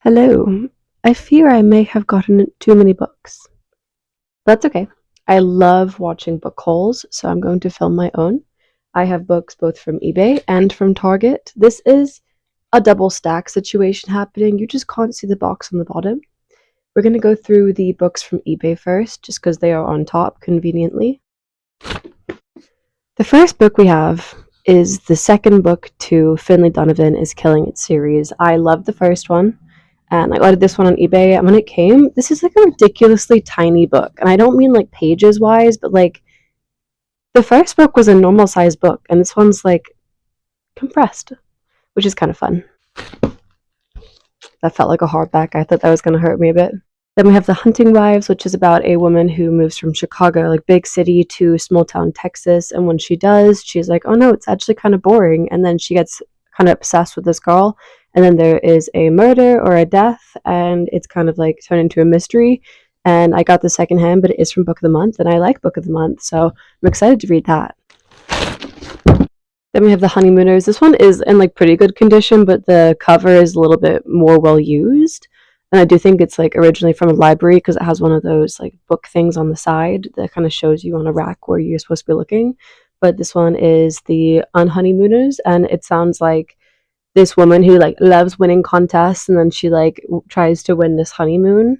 Hello. I fear I may have gotten too many books. That's okay. I love watching book hauls, so I'm going to film my own. I have books both from eBay and from Target. This is a double stack situation happening. You just can't see the box on the bottom. We're going to go through the books from eBay first, just because they are on top conveniently. The first book we have is the second book to Finlay Donovan is Killing It series. I love the first one, and I ordered this one on eBay. And when it came, this is like a ridiculously tiny book, and I don't mean like pages wise, but like the first book was a normal size book, and this one's like compressed, which is kind of fun. That felt like a hardback. I thought that was going to hurt me a bit. Then we have The Hunting Wives, which is about a woman who moves from Chicago, like big city, to small town Texas. And when she does, she's like, oh no, it's actually kind of boring. And then she gets kind of obsessed with this girl. And then there is a murder or a death, and it's kind of like turned into a mystery. And I got the second hand, but it is from Book of the Month, and I like Book of the Month, so I'm excited to read that. Then we have The Honeymooners. This one is in like pretty good condition, but the cover is a little bit more well used. And I do think it's like originally from a library because it has one of those like book things on the side that kind of shows you on a rack where you're supposed to be looking. But this one is The Unhoneymooners, and it sounds like this woman who like loves winning contests, and then she like tries to win this honeymoon.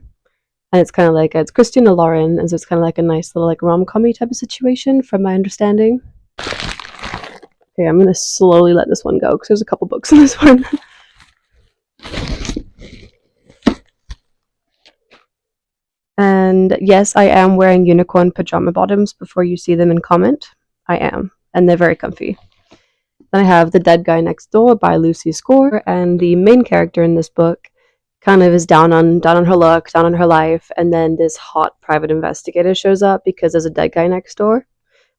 And it's kind of like it's Christina Lauren, and so it's kind of like a nice little like rom-com-y type of situation from my understanding. Okay, I'm gonna slowly let this one go because there's a couple books in this one. And yes, I am wearing unicorn pajama bottoms before you see them in comment. I am, and they're very comfy. Then I have The Dead Guy Next Door by Lucy Score, and the main character in this book kind of is down on her luck, down on her life, and then this hot private investigator shows up because there's a dead guy next door.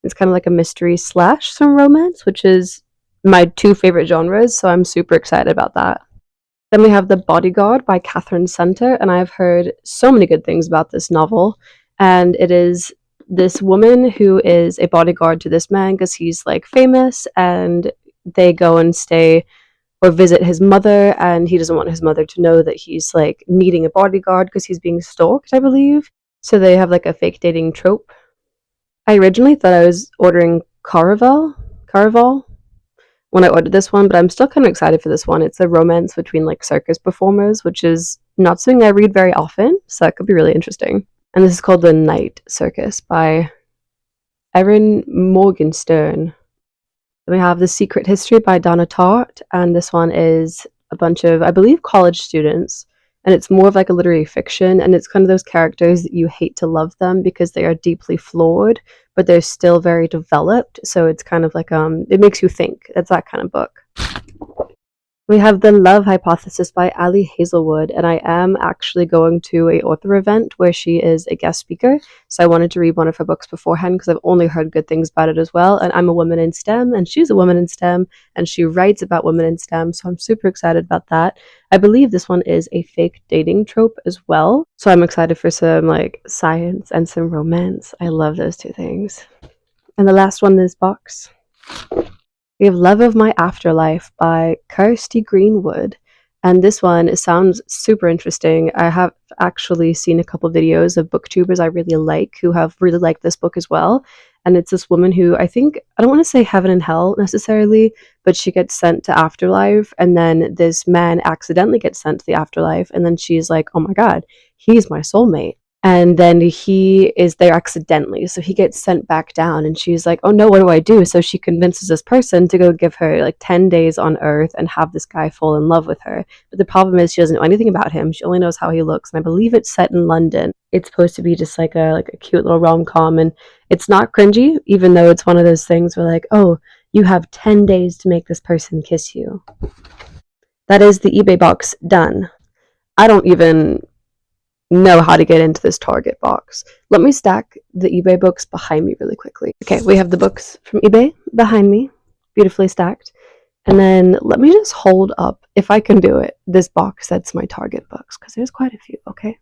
It's kind of like a mystery slash some romance, which is my two favorite genres, so I'm super excited about that. Then we have The Bodyguard by Catherine Center, and I've heard so many good things about this novel. And it is this woman who is a bodyguard to this man because he's like famous, and they go and stay or visit his mother, and he doesn't want his mother to know that he's like needing a bodyguard because he's being stalked, I believe. So they have like a fake dating trope. I originally thought I was ordering Caraval when I ordered this one, but I'm still kind of excited for this one. It's a romance between like circus performers, which is not something I read very often, so that could be really interesting. And this is called The Night Circus by Erin Morgenstern. Then we have The Secret History by Donna Tartt, and this one is a bunch of, I believe, college students, and it's more of like a literary fiction, and it's kind of those characters that you hate to love them because they are deeply flawed, but they're still very developed, so it's kind of like, it makes you think. It's that kind of book. We have The Love Hypothesis by Ali Hazelwood, and I am actually going to a author event where she is a guest speaker, so I wanted to read one of her books beforehand because I've only heard good things about it as well, and I'm a woman in STEM, and she's a woman in STEM, and she writes about women in STEM, so I'm super excited about that. I believe this one is a fake dating trope as well, so I'm excited for some like science and some romance. I love those two things. And the last one in this box, we have Love of My Afterlife by Kirsty Greenwood. And this one sounds super interesting. I have actually seen a couple videos of booktubers I really like who have really liked this book as well. And it's this woman who I don't want to say heaven and hell necessarily, but she gets sent to afterlife. And then this man accidentally gets sent to the afterlife. And then she's like, oh my God, he's my soulmate. And then he is there accidentally, so he gets sent back down, and she's like, oh no, what do I do? So she convinces this person to go give her like 10 days on Earth and have this guy fall in love with her. But the problem is she doesn't know anything about him. She only knows how he looks, and I believe it's set in London. It's supposed to be just like a cute little rom-com, and it's not cringy, even though it's one of those things where like, oh, you have 10 days to make this person kiss you. That is the eBay box done. I don't even know how to get into this Target box. Let me stack the eBay books behind me really quickly. Okay, we have the books from eBay behind me, beautifully stacked. And then let me just hold up, if I can do it, this box that's my Target books, because there's quite a few, okay?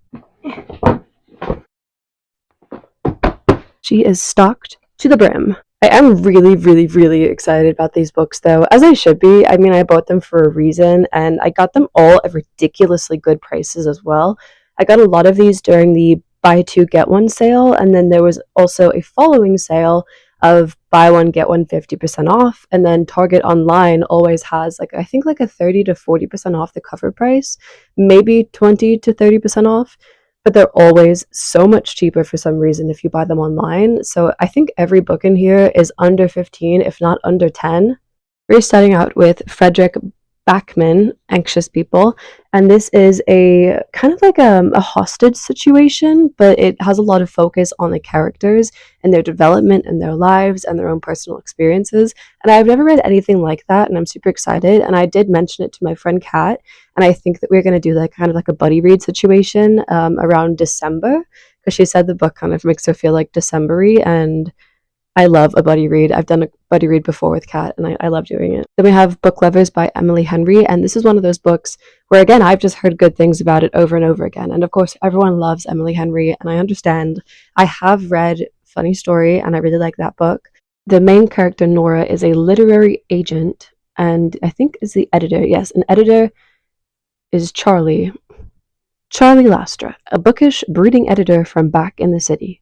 She is stocked to the brim. I am really, really, really excited about these books, though, as I should be. I mean, I bought them for a reason, and I got them all at ridiculously good prices as well. I got a lot of these during the buy two, get one sale, and then there was also a following sale of buy one, get one 50% off. And then Target Online always has, like, I think like a 30 to 40% off the cover price, maybe 20 to 30% off, but they're always so much cheaper for some reason if you buy them online. So I think every book in here is under 15, if not under 10. We're starting out with Fredrik Backman, Anxious People, and this is a kind of like a hostage situation, but it has a lot of focus on the characters and their development and their lives and their own personal experiences. And I've never read anything like that, and I'm super excited. And I did mention it to my friend Kat, and I think that we're going to do like kind of like a buddy read situation around December, because she said the book kind of makes her feel like December-y, and I love a buddy read. I've done a buddy read before with Kat, and I love doing it. Then we have Book Lovers by Emily Henry, and this is one of those books where, again, I've just heard good things about it over and over again. And of course, everyone loves Emily Henry, and I understand. I have read Funny Story, and I really like that book. The main character, Nora, is a literary agent, and I think is the editor. Yes, an editor is Charlie Lastra, a bookish, brooding editor from back in the city.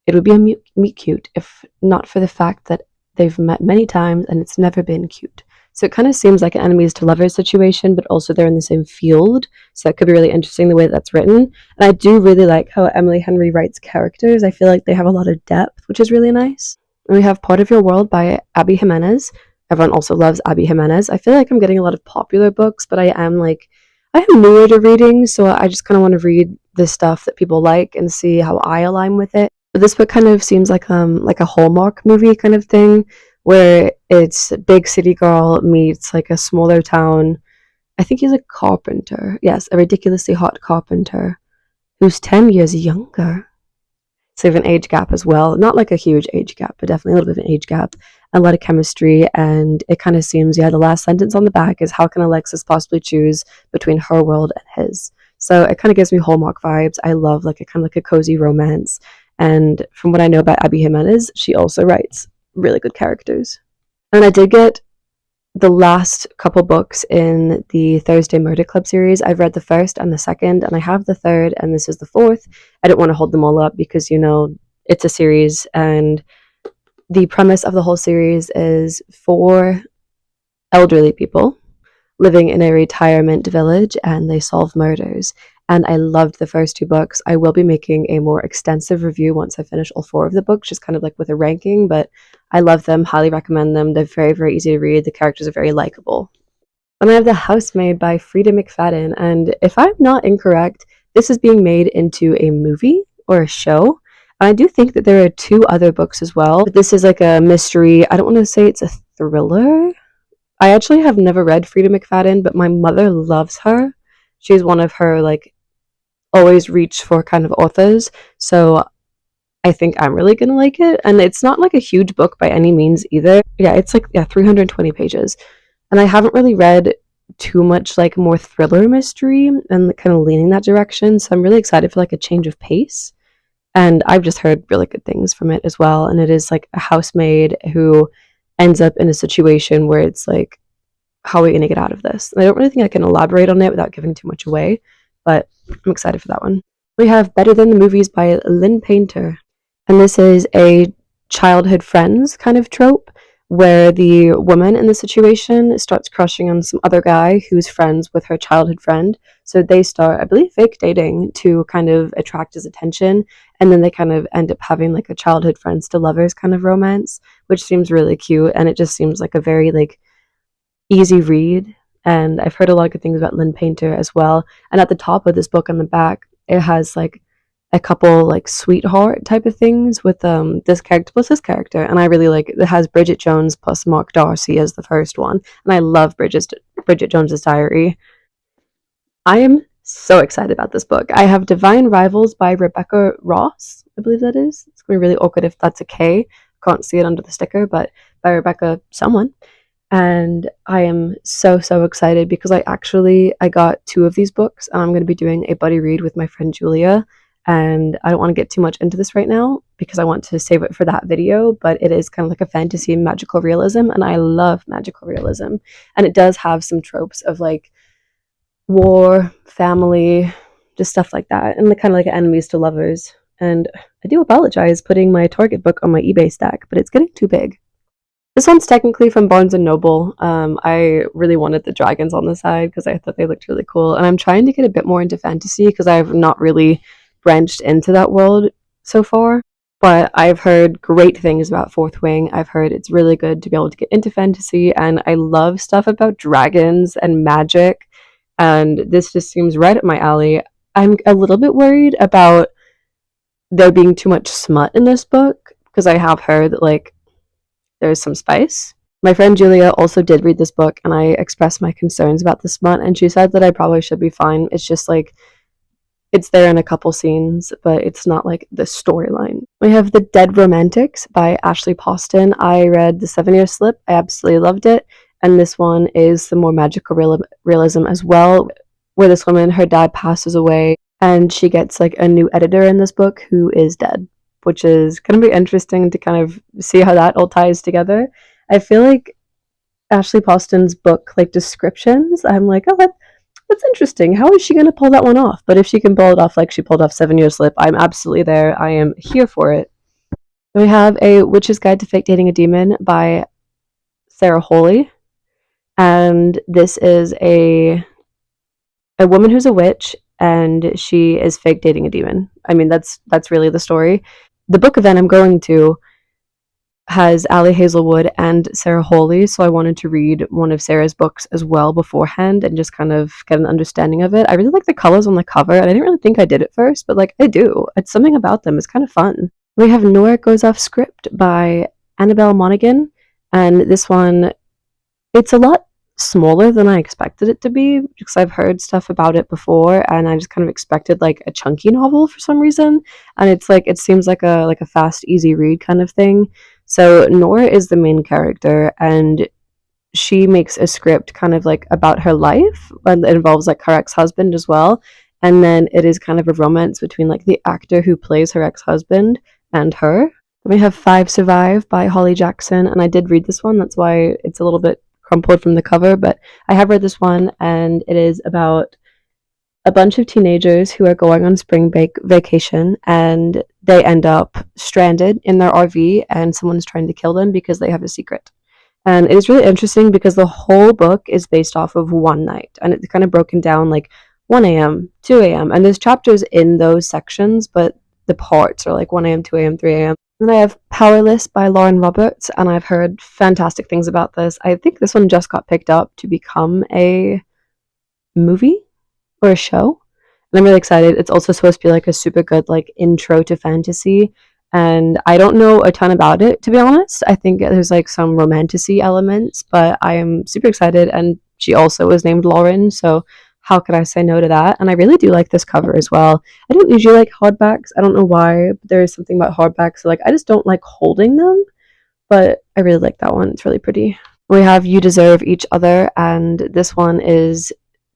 It would be a meet cute if not for the fact that they've met many times and it's never been cute. So it kind of seems like an enemies to lovers situation, but also they're in the same field. So it could be really interesting the way that's written. And I do really like how Emily Henry writes characters. I feel like they have a lot of depth, which is really nice. And we have Part of Your World by Abby Jimenez. Everyone also loves Abby Jimenez. I feel like I'm getting a lot of popular books, but I am newer to reading, so I just kind of want to read the stuff that people like and see how I align with it. But this book kind of seems like a Hallmark movie kind of thing, where it's a big city girl meets like a smaller town. I think he's a carpenter. Yes, a ridiculously hot carpenter who's 10 years younger. So we have an age gap as well. Not like a huge age gap, but definitely a little bit of an age gap. A lot of chemistry, and it kind of seems, the last sentence on the back is, how can Alexis possibly choose between her world and his? So it kind of gives me Hallmark vibes. I love like a kind of like a cozy romance. And from what I know about Abby Jimenez, she also writes really good characters. And I did get the last couple books in the Thursday Murder Club series. I've read the first and the second, and I have the third, and this is the fourth. I don't want to hold them all up because, it's a series, and the premise of the whole series is 4 elderly people living in a retirement village, and they solve murders. And I loved the first 2 books. I will be making a more extensive review once I finish all 4 of the books, just kind of like with a ranking, but I love them, highly recommend them. They're very, very easy to read. The characters are very likable. And I have The Housemaid by Frida McFadden, and if I'm not incorrect, this is being made into a movie or a show. And I do think that there are 2 other books as well. But this is like a mystery. I don't want to say it's a thriller. I actually have never read Frida McFadden, but my mother loves her. She's one of her always reach for kind of authors, so I think I'm really gonna like it. And it's not like a huge book by any means either. Yeah, it's 320 pages, and I haven't really read too much like more thriller mystery and kind of leaning that direction, so I'm really excited for like a change of pace. And I've just heard really good things from it as well. And it is like a housemaid who ends up in a situation where it's like, how are we going to get out of this? And I don't really think I can elaborate on it without giving too much away, but I'm excited for that one. We have Better Than the Movies by Lynn Painter. And this is a childhood friends kind of trope where the woman in the situation starts crushing on some other guy who's friends with her childhood friend. So they start, I believe, fake dating to kind of attract his attention. And then they kind of end up having like a childhood friends to lovers kind of romance, which seems really cute. And it just seems like a very easy read. And I've heard a lot of good things about Lynn Painter as well. And at the top of this book on the back, it has a couple sweetheart type of things with this character plus this character, and I really like it. It has Bridget Jones plus Mark Darcy as the first one, and I love Bridget Jones's Diary. I am so excited about this book. I have Divine Rivals by Rebecca Ross, I believe that is. It's gonna be really awkward if that's a K. Can't see it under the sticker, but by Rebecca someone. And I am so excited because I got 2 of these books, and I'm going to be doing a buddy read with my friend Julia. And I don't want to get too much into this right now because I want to save it for that video, but it is kind of like a fantasy magical realism, and I love magical realism. And it does have some tropes of like war, family, just stuff like that, and kind of like enemies to lovers. And I do apologize putting my Target book on my eBay stack, but it's getting too big. This one's technically from Barnes and Noble. I really wanted the dragons on the side because I thought they looked really cool, and I'm trying to get a bit more into fantasy because I've not really branched into that world so far. But I've heard great things about Fourth Wing. I've heard it's really good to be able to get into fantasy, and I love stuff about dragons and magic, and this just seems right up my alley. I'm a little bit worried about there being too much smut in this book because I have heard that like there's some spice. My friend Julia also did read this book, and I expressed my concerns about the smut, and she said that I probably should be fine. It's just like it's there in a couple scenes, but it's not like the storyline. We have The Dead Romantics by Ashley Poston. I read The 7-Year Slip. I absolutely loved it, and this one is some more magical realism as well, where this woman, her dad passes away, and she gets like a new editor in this book who is dead, which is going to be interesting to kind of see how that all ties together. I feel like Ashley Poston's book, like descriptions, I'm like, oh, that's interesting. How is she going to pull that one off? But if she can pull it off like she pulled off 7-Year Slip, I'm absolutely there. I am here for it. We have A Witch's Guide to Fake Dating a Demon by Sarah Holley. And this is a woman who's a witch, and she is fake dating a demon. I mean, that's really the story. The book event I'm going to has Ali Hazelwood and Sarah Holley, so I wanted to read one of Sarah's books as well beforehand and just kind of get an understanding of it. I really like the colors on the cover, and I didn't really think I did at first, but like I do. It's something about them. It's kind of fun. We have Nora Goes Off Script by Annabelle Monaghan, and this one, it's a lot smaller than I expected it to be because I've heard stuff about it before, and I just kind of expected like a chunky novel for some reason, and it's like it seems like a fast, easy read kind of thing. So Nora is the main character, and she makes a script kind of like about her life, and it involves like her ex-husband as well, and then it is kind of a romance between like the actor who plays her ex-husband and her. Then we have Five Survive by Holly Jackson, and I did read this one, that's why it's a little bit crumpled from the cover, but I have read this one, and it is about a bunch of teenagers who are going on spring vacation, and they end up stranded in their RV, and someone's trying to kill them because they have a secret. And it is really interesting because the whole book is based off of one night, and it's kind of broken down like 1 a.m., 2 a.m., and there's chapters in those sections, but the parts are like 1 a.m., 2 a.m., 3 a.m. And I have Powerless by Lauren Roberts, and I've heard fantastic things about this. I think this one just got picked up to become a movie or a show, and I'm really excited. It's also supposed to be like a super good like intro to fantasy, and I don't know a ton about it, to be honest. I think there's like some romantasy elements, but I am super excited, and she also was named Lauren, so how could I say no to that? And I really do like this cover as well. I don't usually like hardbacks. I don't know why, but there is something about hardbacks. So like I just don't like holding them, but I really like that one. It's really pretty. We have You Deserve Each Other, and this one is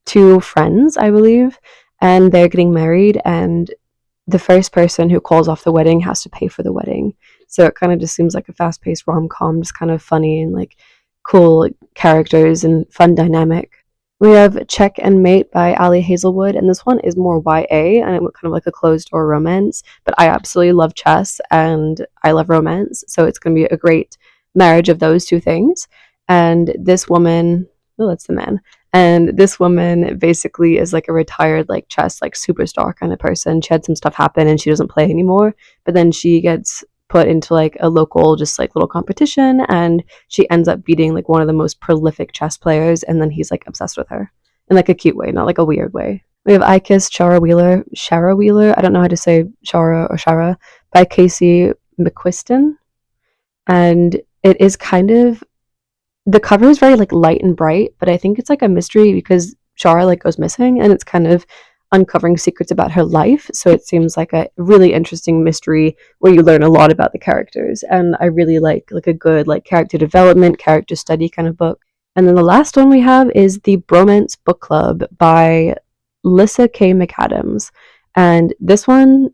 two friends, I believe, and they're getting married, and the first person who calls off the wedding has to pay for the wedding. So it kind of just seems like a fast-paced rom-com, just kind of funny and like cool characters and fun dynamic. We have Check and Mate by Ali Hazelwood, and this one is more YA and kind of like a closed-door romance, but I absolutely love chess and I love romance, so it's going to be a great marriage of those two things. And this woman, oh, that's the man, and this woman basically is like a retired like chess like superstar kind of person. She had some stuff happen and she doesn't play anymore, but then she gets put into like a local just like little competition, and she ends up beating like one of the most prolific chess players, and then he's like obsessed with her in like a cute way, not like a weird way. We have I Kissed Shara Wheeler, I don't know how to say Shara or Shara, by Casey McQuiston, and it is kind of, the cover is very like light and bright, but I think it's like a mystery because Shara like goes missing, and it's kind of uncovering secrets about her life, so it seems like a really interesting mystery where you learn a lot about the characters, and I really like a good like character development, character study kind of book. And then the last one we have is The Bromance Book Club by Lissa K. McAdams, and this one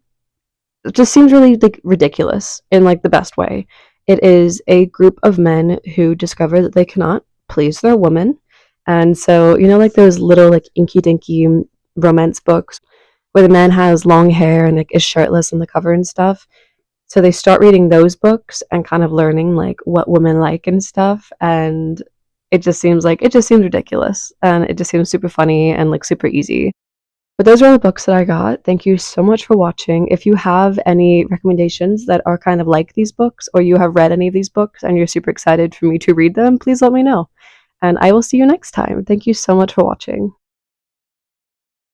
it just seems really like ridiculous in like the best way. It is a group of men who discover that they cannot please their woman. And so, you know, like those little like inky dinky romance books where the man has long hair and like is shirtless on the cover and stuff. So they start reading those books and kind of learning like what women like and stuff. And it just seems ridiculous and it just seems super funny and like super easy. But those are all the books that I got. Thank you so much for watching. If you have any recommendations that are kind of like these books, or you have read any of these books and you're super excited for me to read them, please let me know. And I will see you next time. Thank you so much for watching.